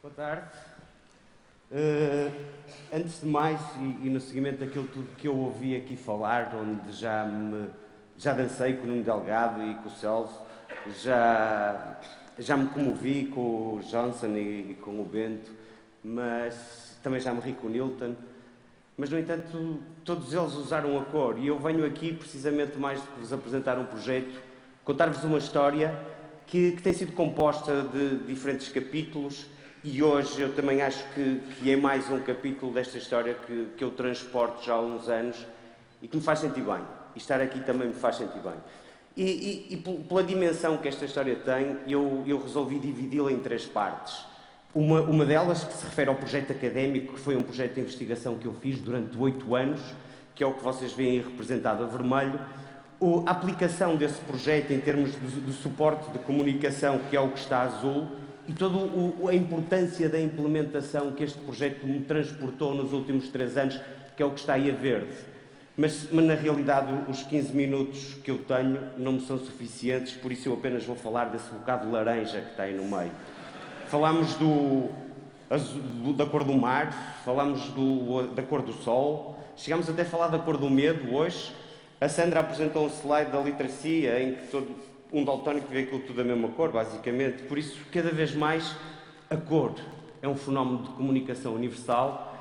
Boa tarde. Antes de mais, e no seguimento daquilo tudo que eu ouvi aqui falar, onde já dancei com o Nuno Delgado e com o Celso, já me comovi com o Johnson e com o Bento, mas também já me ri com o Nilton. Mas, no entanto, todos eles usaram a cor, e eu venho aqui precisamente mais do que vos apresentar um projeto, contar-vos uma história que tem sido composta de diferentes capítulos, e hoje eu também acho que é mais um capítulo desta história que eu transporto já há uns anos e que me faz sentir bem. E estar aqui também me faz sentir bem. E pela dimensão que esta história tem, eu resolvi dividi-la em três partes. Uma delas que se refere ao projeto académico, que foi um projeto de investigação que eu fiz durante 8 anos, que é o que vocês veem representado a vermelho. A aplicação desse projeto em termos de suporte de comunicação, que é o que está azul, e toda a importância da implementação que este projeto me transportou nos últimos 3 anos, que é o que está aí a verde. Mas na realidade os 15 minutos que eu tenho não me são suficientes, por isso eu apenas vou falar desse bocado de laranja que está aí no meio. Falámos da cor do mar, falámos da cor do sol, chegámos até a falar da cor do medo hoje. A Sandra apresentou um slide da literacia em que um daltónico vê aquilo tudo da mesma cor, basicamente. Por isso, cada vez mais, a cor é um fenómeno de comunicação universal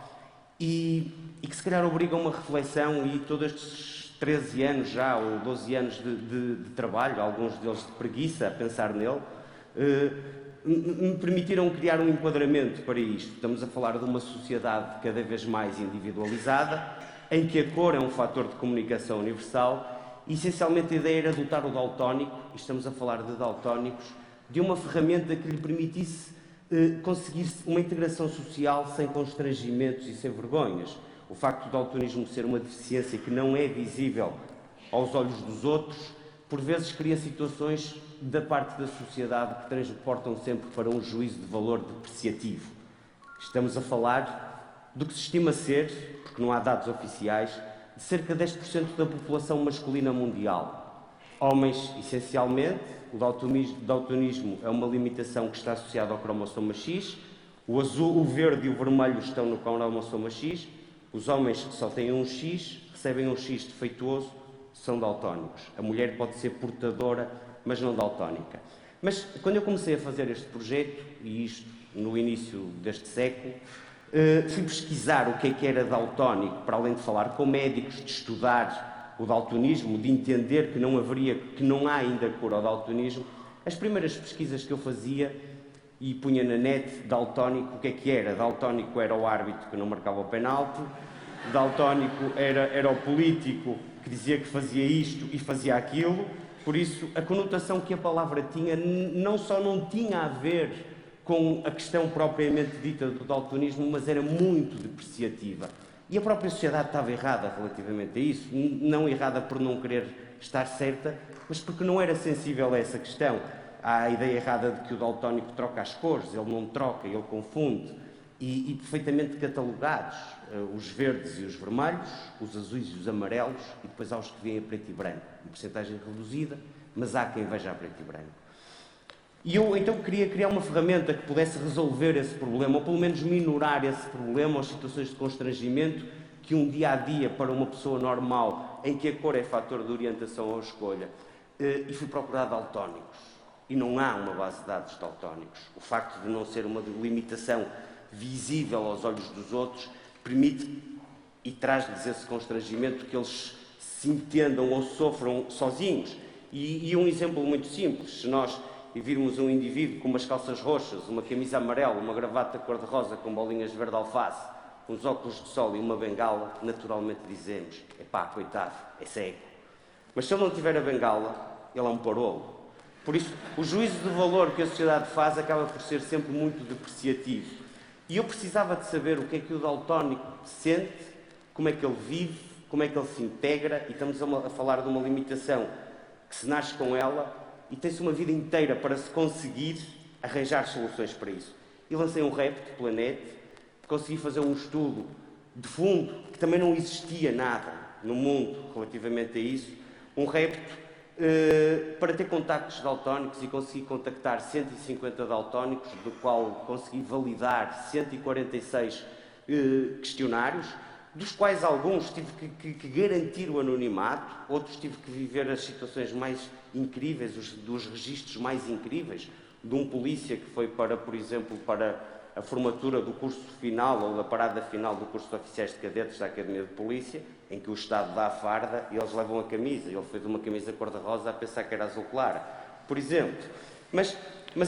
e que se calhar obriga a uma reflexão, e todos estes 13 anos já, ou 12 anos de trabalho, alguns deles de preguiça a pensar nele, me permitiram criar um enquadramento para isto. Estamos a falar de uma sociedade cada vez mais individualizada, em que a cor é um fator de comunicação universal, e essencialmente a ideia era dotar o daltónico, e estamos a falar de daltónicos, de uma ferramenta que lhe permitisse conseguir uma integração social sem constrangimentos e sem vergonhas. O facto do daltonismo ser uma deficiência que não é visível aos olhos dos outros, por vezes cria situações da parte da sociedade que transportam sempre para um juízo de valor depreciativo. Estamos a falar do que se estima ser, porque não há dados oficiais, de cerca de 10% da população masculina mundial. Homens, essencialmente. O daltonismo é uma limitação que está associada ao cromossoma X. O azul, o verde e o vermelho estão no cromossoma X. Os homens que só têm um X, recebem um X defeituoso, são daltónicos. A mulher pode ser portadora, mas não daltónica. Mas quando eu comecei a fazer este projeto, e isto no início deste século, fui pesquisar o que era daltónico, para além de falar com médicos, de estudar o daltonismo, de entender que não há ainda cor ao daltonismo. As primeiras pesquisas que eu fazia e punha na net, daltónico, o que era? Daltónico era o árbitro que não marcava o penalti, daltónico era o político que dizia que fazia isto e fazia aquilo. Por isso, a conotação que a palavra tinha não só não tinha a ver com a questão propriamente dita do daltonismo, mas era muito depreciativa. E a própria sociedade estava errada relativamente a isso, não errada por não querer estar certa, mas porque não era sensível a essa questão. Há a ideia errada de que o daltónico troca as cores, ele não troca, ele confunde, e perfeitamente catalogados, os verdes e os vermelhos, os azuis e os amarelos, e depois há os que veem a preto e branco, em porcentagem reduzida, mas há quem veja a preto e branco. E eu então queria criar uma ferramenta que pudesse resolver esse problema, ou pelo menos minorar esse problema, ou situações de constrangimento que um dia-a-dia para uma pessoa normal, em que a cor é fator de orientação ou escolha. E fui procurar daltónicos. E não há uma base de dados daltónicos. O facto de não ser uma limitação visível aos olhos dos outros permite e traz-lhes esse constrangimento que eles se entendam ou sofram sozinhos. E um exemplo muito simples: se nós virmos um indivíduo com umas calças roxas, uma camisa amarela, uma gravata cor-de-rosa com bolinhas de verde alface, uns óculos de sol e uma bengala, naturalmente dizemos: epá, coitado, é cego. Mas se ele não tiver a bengala, ele é um parolo. Por isso, o juízo de valor que a sociedade faz acaba por ser sempre muito depreciativo. E eu precisava de saber o que é que o daltónico sente, como é que ele vive, como é que ele se integra, e estamos a falar de uma limitação que se nasce com ela e tem-se uma vida inteira para se conseguir arranjar soluções para isso. E lancei um repto pela net, consegui fazer um estudo de fundo, que também não existia nada no mundo relativamente a isso, um repto para ter contactos daltónicos e consegui contactar 150 daltónicos, do qual consegui validar 146 questionários, dos quais alguns tive que garantir o anonimato, outros tive que viver as situações mais incríveis, dos registros mais incríveis, de um polícia que foi para, por exemplo, para a formatura do curso final ou da parada final do curso de oficiais de cadetes da Academia de Polícia, em que o Estado dá a farda e eles levam a camisa. Ele foi de uma camisa cor-de-rosa a pensar que era azul claro, por exemplo. Mas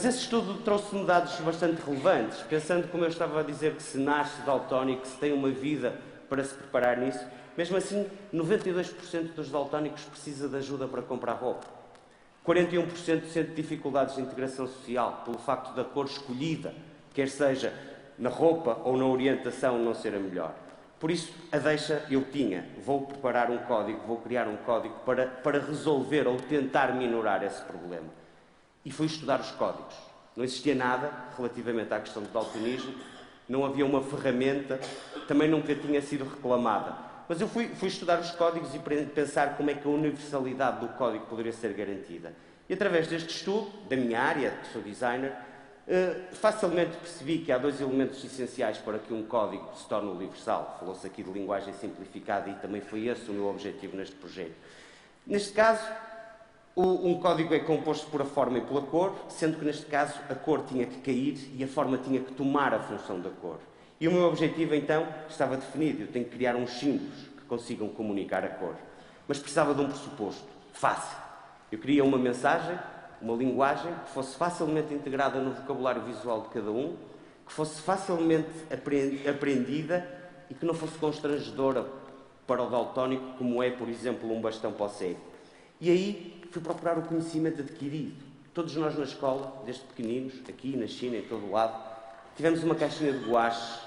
esse estudo trouxe-me dados bastante relevantes, pensando, como eu estava a dizer, que se nasce daltónico, que se tem uma vida para se preparar nisso. Mesmo assim, 92% dos daltónicos precisa de ajuda para comprar roupa. 41% sente dificuldades de integração social pelo facto da cor escolhida, quer seja na roupa ou na orientação, não ser a melhor. Por isso, a deixa eu tinha. Vou preparar um código, vou criar um código para resolver ou tentar minorar esse problema. E fui estudar os códigos. Não existia nada relativamente à questão do daltonismo, não havia uma ferramenta, também nunca tinha sido reclamada. Mas eu fui estudar os códigos e pensar como é que a universalidade do código poderia ser garantida. E através deste estudo, da minha área, que sou designer, facilmente percebi que há dois elementos essenciais para que um código se torne universal. Falou-se aqui de linguagem simplificada e também foi esse o meu objetivo neste projeto. Neste caso, um código é composto por a forma e pela cor, sendo que neste caso a cor tinha que cair e a forma tinha que tomar a função da cor. E o meu objetivo então estava definido. Eu tenho que criar uns símbolos que consigam comunicar a cor. Mas precisava de um pressuposto fácil. Eu queria uma mensagem, uma linguagem que fosse facilmente integrada no vocabulário visual de cada um, que fosse facilmente aprendida e que não fosse constrangedora para o daltónico, como é, por exemplo, um bastão para o cego. E aí fui procurar o conhecimento adquirido. Todos nós na escola, desde pequeninos, aqui na China, em todo o lado, tivemos uma caixinha de guache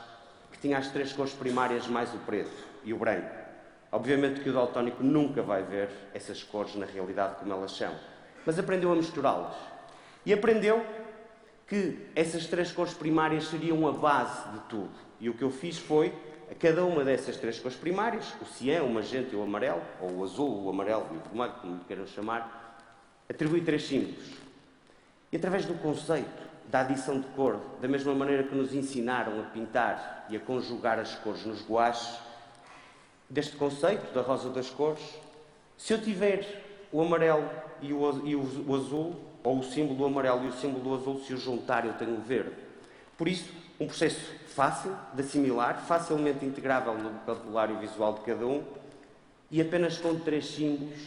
que tinha as três cores primárias mais o preto e o branco. Obviamente que o daltónico nunca vai ver essas cores na realidade como elas são, mas aprendeu a misturá-las. E aprendeu que essas três cores primárias seriam a base de tudo. E o que eu fiz foi, a cada uma dessas três cores primárias, o cian, o magenta e o amarelo, ou o azul, o amarelo e o vermelho, como lhe queiram chamar, atribuí três símbolos. E através do conceito da adição de cor, da mesma maneira que nos ensinaram a pintar e a conjugar as cores nos guaches, deste conceito da rosa das cores, se eu tiver o amarelo e o azul, ou o símbolo do amarelo e o símbolo do azul, se os juntar eu tenho o verde. Por isso, um processo fácil de assimilar, facilmente integrável no vocabulário visual de cada um, e apenas com três símbolos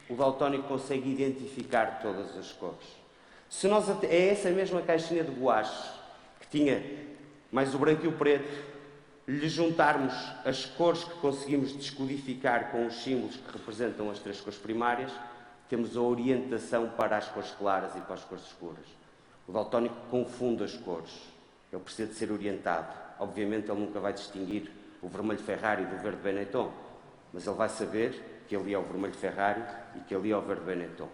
o daltónico consegue identificar todas as cores. Se nós, é essa mesma caixinha de guache que tinha mais o branco e o preto, lhe juntarmos as cores que conseguimos descodificar com os símbolos que representam as três cores primárias, temos a orientação para as cores claras e para as cores escuras. O daltónico confunde as cores. Ele precisa de ser orientado. Obviamente ele nunca vai distinguir o vermelho Ferrari do verde Benetton, mas ele vai saber que ali é o vermelho Ferrari e que ali é o verde Benetton.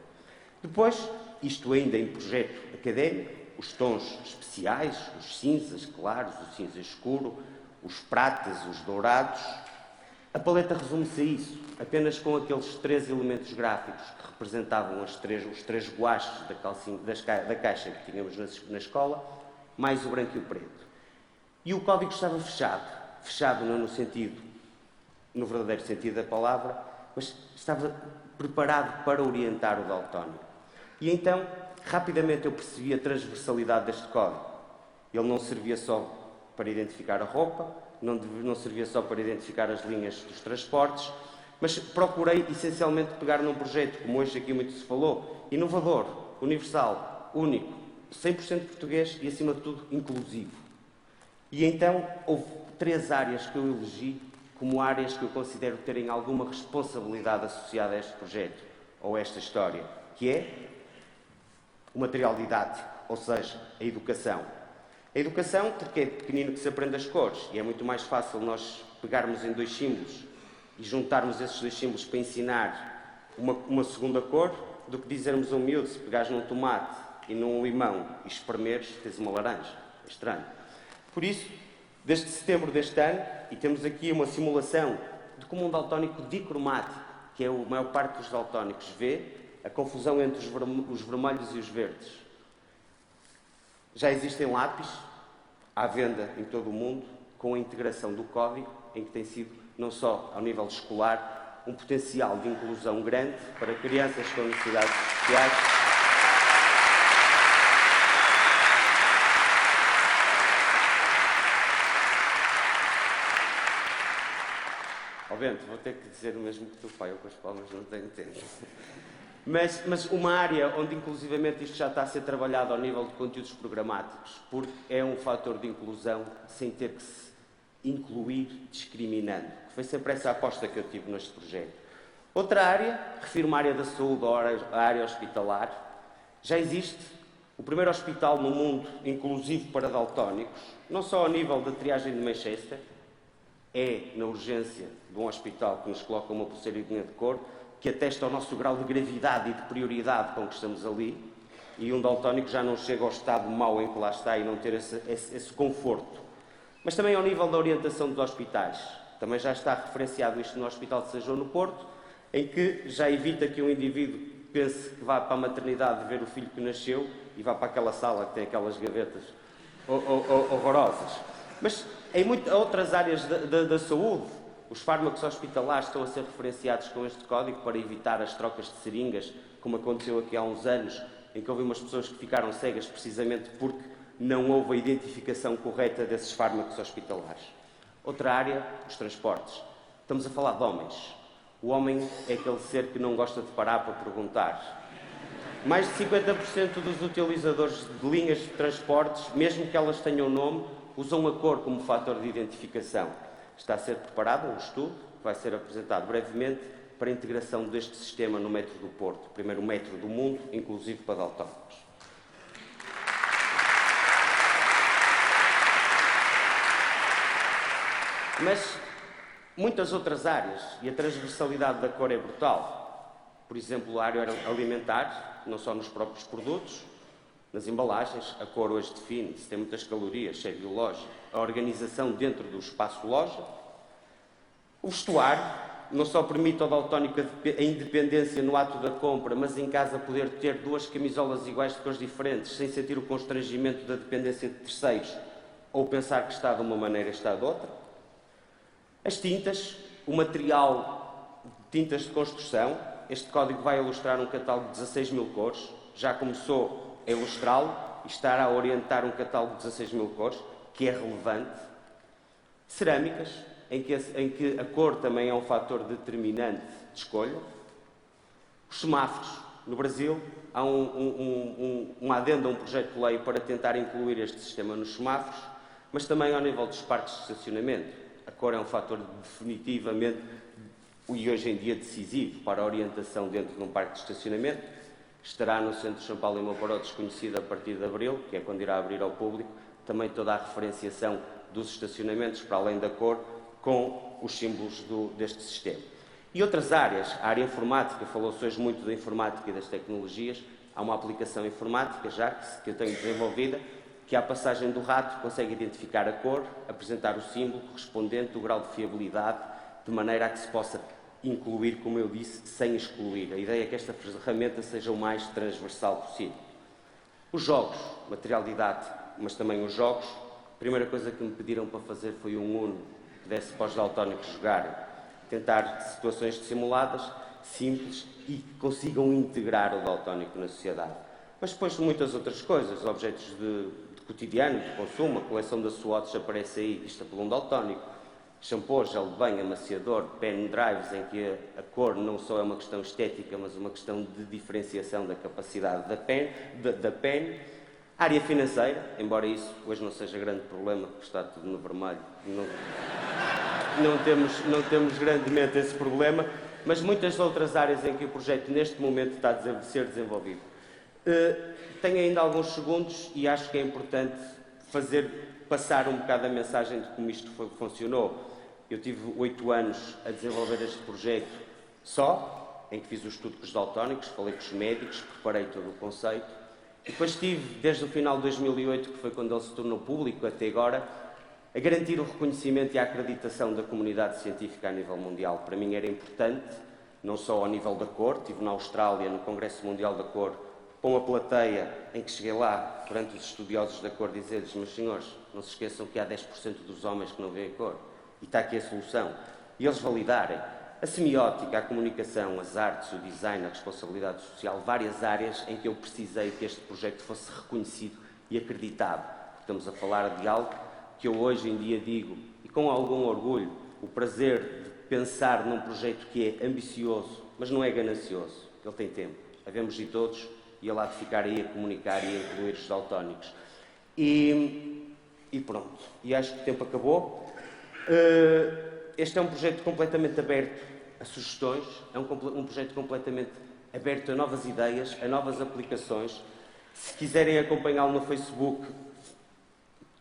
Depois, isto ainda em projeto académico, os tons especiais, os cinzas claros, o cinza escuro, os pratas, os dourados. A paleta resume-se a isso, apenas com aqueles três elementos gráficos que representavam os três guaches da caixa que tínhamos na escola, mais o branco e o preto. E o código estava fechado não no verdadeiro sentido da palavra, mas estava preparado para orientar o daltónico. E então, rapidamente eu percebi a transversalidade deste código. Ele não servia só para identificar a roupa, não servia só para identificar as linhas dos transportes, mas procurei essencialmente pegar num projeto, como hoje aqui muito se falou, inovador, universal, único, 100% português e, acima de tudo, inclusivo. E então houve três áreas que eu elegi como áreas que eu considero terem alguma responsabilidade associada a este projeto, ou a esta história, que é o material didático, ou seja, a educação. A educação, porque é pequenino que se aprende as cores, e é muito mais fácil nós pegarmos em dois símbolos e juntarmos esses dois símbolos para ensinar uma segunda cor, do que dizermos a um miúdo, se pegares num tomate e num limão e espremeres, tens uma laranja. É estranho. Por isso, desde setembro deste ano, e temos aqui uma simulação de como um daltónico dicromático, que é a maior parte dos daltónicos vê, a confusão entre os vermelhos e os verdes. Já existem lápis à venda em todo o mundo, com a integração do código, em que tem sido, não só ao nível escolar, um potencial de inclusão grande para crianças com necessidades especiais. Vou ter que dizer o mesmo que tu, pai, eu com as palmas não tenho tempo. Mas uma área onde inclusivamente isto já está a ser trabalhado ao nível de conteúdos programáticos, porque é um fator de inclusão sem ter que se incluir discriminando, que foi sempre essa aposta que eu tive neste projeto. Outra área, refiro uma área da saúde, a área hospitalar. Já existe o primeiro hospital no mundo inclusivo para daltónicos, não só ao nível da triagem de Manchester, é na urgência de um hospital que nos coloca uma pulseirinha de cor, que atesta o nosso grau de gravidade e de prioridade com que estamos ali, e um daltónico já não chega ao estado mau em que lá está e não ter esse conforto. Mas também ao nível da orientação dos hospitais. Também já está referenciado isto no Hospital de São João no Porto, em que já evita que um indivíduo pense que vá para a maternidade ver o filho que nasceu e vá para aquela sala que tem aquelas gavetas horrorosas. Mas em muitas outras áreas da saúde, os fármacos hospitalares estão a ser referenciados com este código para evitar as trocas de seringas, como aconteceu aqui há uns anos, em que houve umas pessoas que ficaram cegas precisamente porque não houve a identificação correta desses fármacos hospitalares. Outra área, os transportes. Estamos a falar de homens. O homem é aquele ser que não gosta de parar para perguntar. Mais de 50% dos utilizadores de linhas de transportes, mesmo que elas tenham nome, usam a cor como fator de identificação. Está a ser preparado um estudo, que vai ser apresentado brevemente, para a integração deste sistema no metro do Porto, o primeiro metro do mundo, inclusive para daltónicos. Mas muitas outras áreas, e a transversalidade da cor é brutal. Por exemplo, a área alimentar, não só nos próprios produtos, nas embalagens, a cor hoje define se tem muitas calorias, se é biológico, a organização dentro do espaço loja. O vestuário não só permite ao daltónico a independência no ato da compra, mas em casa poder ter duas camisolas iguais de cores diferentes, sem sentir o constrangimento da dependência de terceiros, ou pensar que está de uma maneira e está de outra. As tintas, o material de tintas de construção, este código vai ilustrar um catálogo de 16 mil cores, já começou a ilustrá-lo e estará a orientar um catálogo de 16 mil cores, que é relevante. Cerâmicas, em que a cor também é um fator determinante de escolha. Os semáforos. No Brasil, há um adendo a um projeto de lei para tentar incluir este sistema nos semáforos, mas também ao nível dos parques de estacionamento. A cor é um fator definitivamente, e hoje em dia decisivo, para a orientação dentro de um parque de estacionamento. Estará no Centro de São Paulo em Mouparó desconhecido a partir de abril, que é quando irá abrir ao público, também toda a referenciação dos estacionamentos, para além da cor, com os símbolos deste sistema. E outras áreas, a área informática, falou-se hoje muito da informática e das tecnologias, há uma aplicação informática já que eu tenho desenvolvida, que à passagem do rato consegue identificar a cor, apresentar o símbolo correspondente do grau de fiabilidade, de maneira a que se possa incluir, como eu disse, sem excluir. A ideia é que esta ferramenta seja o mais transversal possível. Os jogos, material didático, mas também os jogos. A primeira coisa que me pediram para fazer foi um Uno que desse para os daltónicos jogarem. Tentar situações simuladas, simples e que consigam integrar o daltónico na sociedade. Mas depois muitas outras coisas, objetos de cotidiano, de consumo, a coleção da Swatch aparece aí, isto é por um daltónico. Shampoo, gel de banho, amaciador, pen drives, em que a cor não só é uma questão estética, mas uma questão de diferenciação da capacidade da pen. Área financeira, embora isso hoje não seja grande problema, porque está tudo no vermelho, não temos grandemente esse problema, mas muitas outras áreas em que o projeto neste momento está a ser desenvolvido. Tenho ainda alguns segundos e acho que é importante passar um bocado a mensagem de como isto funcionou. Eu tive 8 anos a desenvolver este projeto só, em que fiz o estudo com os daltónicos, falei com os médicos, preparei todo o conceito. E depois tive, desde o final de 2008, que foi quando ele se tornou público, até agora, a garantir o reconhecimento e a acreditação da comunidade científica a nível mundial. Para mim era importante não só ao nível da cor, estive na Austrália, no Congresso Mundial da Cor, com a plateia em que cheguei lá, perante os estudiosos da cor, dizer-lhes, meus senhores, não se esqueçam que há 10% dos homens que não veem a cor, e está aqui a solução. E eles validarem a semiótica, a comunicação, as artes, o design, a responsabilidade social, várias áreas em que eu precisei que este projeto fosse reconhecido e acreditado. Estamos a falar de algo que eu hoje em dia digo, e com algum orgulho, o prazer de pensar num projeto que é ambicioso, mas não é ganancioso. Ele tem tempo. Havemos de todos e ele há de ficar aí a comunicar e a incluir os daltónicos. E pronto. E acho que o tempo acabou. Este é um projeto completamente aberto a sugestões, é um projeto completamente aberto a novas ideias, a novas aplicações. Se quiserem acompanhá-lo no Facebook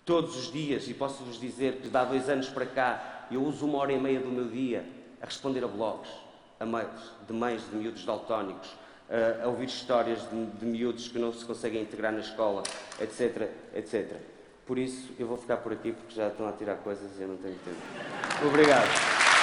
todos os dias, e posso-vos dizer que de há 2 anos para cá eu uso 1h30 do meu dia a responder a blogs, a mails de mães de miúdos daltónicos, a ouvir histórias de miúdos que não se conseguem integrar na escola, etc, etc. Por isso, eu vou ficar por aqui porque já estão a tirar coisas e eu não tenho tempo. Obrigado.